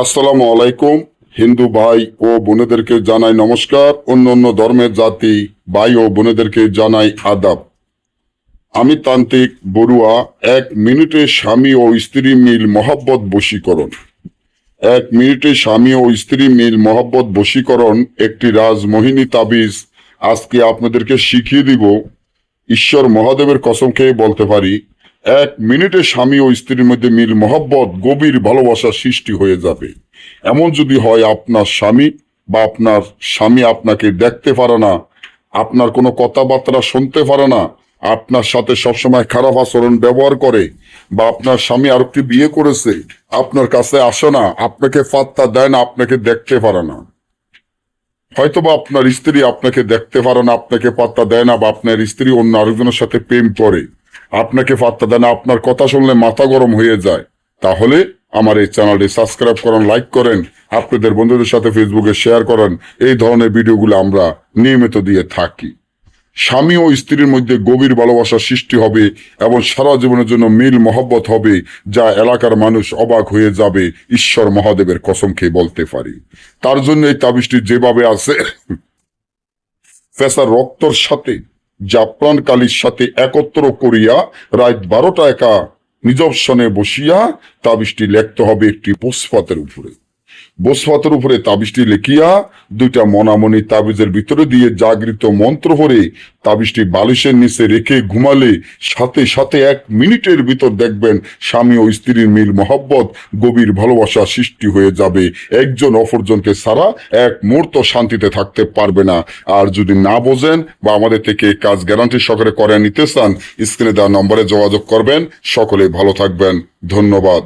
আসসালামু আলাইকুম। হিন্দু ভাই ও বোনেদেরকে জানাই নমস্কার। অন্য ধর্মের জাতি ভাই ও বোনেদেরকে জানাই আদাব। আমি তান্ত্রিক বড়ুয়া। 1 মিনিটে স্বামী ও স্ত্রী মিল মহব্বত বশীকরণ। 1 মিনিটে স্বামী ও স্ত্রী মিল মহব্বত বশীকরণ একটি রাজমোহিনী তাবিজ আজকে আপনাদেরকে শিখিয়ে দিব। ঈশ্বর মহাদেবের কসম খেয়ে বলতে পারি, 1 মিনিটে স্বামী ও স্ত্রীর মধ্যে মিল মহব্বত গভীর ভালোবাসা সৃষ্টি হয়ে যাবে। এমন যদি হয় আপনার স্বামী আপনাকে দেখতে পারে না, আপনার কোনো কথাবার্তা শুনতে পারে না, আপনার সাথে সবসময় খারাপ আচরণ ব্যবহার করে, বা আপনার স্বামী আরেকটি বিয়ে করেছে, আপনার কাছে আসে না, আপনাকে পাত্তা দেয় না, আপনাকে দেখতে পারে না, হয়তোবা আপনার স্ত্রী আপনাকে দেখতে পারে না, আপনাকে পাত্তা দেয় না, বা আপনার স্ত্রী অন্য আরেকজনের সাথে প্রেম করে, আপনাকে পাত্তা দেয় না, আপনার কথা শুনলে মাথা গরম হয়ে যায়, তাহলে আমার এই চ্যানেলটি সাবস্ক্রাইব করেন, লাইক করেন, আপনাদের বন্ধুদের সাথে ফেসবুকে শেয়ার করেন। এই ধরনের ভিডিওগুলো আমরা নিয়মিত দিয়ে থাকি। স্বামী ও স্ত্রীর মধ্যে গভীর ভালোবাসা সৃষ্টি হবে এবং সারা জীবনের জন্য মিল মহব্বত হবে, যা এলাকার মানুষ অবাক হয়ে যাবে। ঈশ্বর মহাদেবের কসম খেয়ে বলতে পারি। তার জন্য এই তাবিজটি যেভাবে আছে, ফেসার রক্তর সাথে জাফরান কালির সাথে একত্র করিয়া রাত 12টা একা নিদর্শনে বসিয়া তাবিজটি লিখতে হবে একটি বসপাতের উপরে। বসপাতের উপরে তাবিজটি লিখিয়া 2টা মনামণি তাবিজের ভিতরে দিয়ে জাগৃত মন্ত্র পড়ে তাবিজটি বালিশের নিচে রেখে ঘুমালে সাথে সাথে 1 মিনিটের ভিতর দেখবেন স্বামী ও স্ত্রীর মিল মহব্বত গভীর ভালোবাসা সৃষ্টি হয়ে যাবে। একজন অপরজনকে ছাড়া এক মুহূর্ত শান্তিতে থাকতে পারবে না। আর যদি না বোঝেন বা আমাদের থেকে কাজ গ্যারান্টি সহকারে করে নিতে চান, স্ক্রিনে দেওয়া নম্বরে যোগাযোগ করবেন। সকলে ভালো থাকবেন। ধন্যবাদ।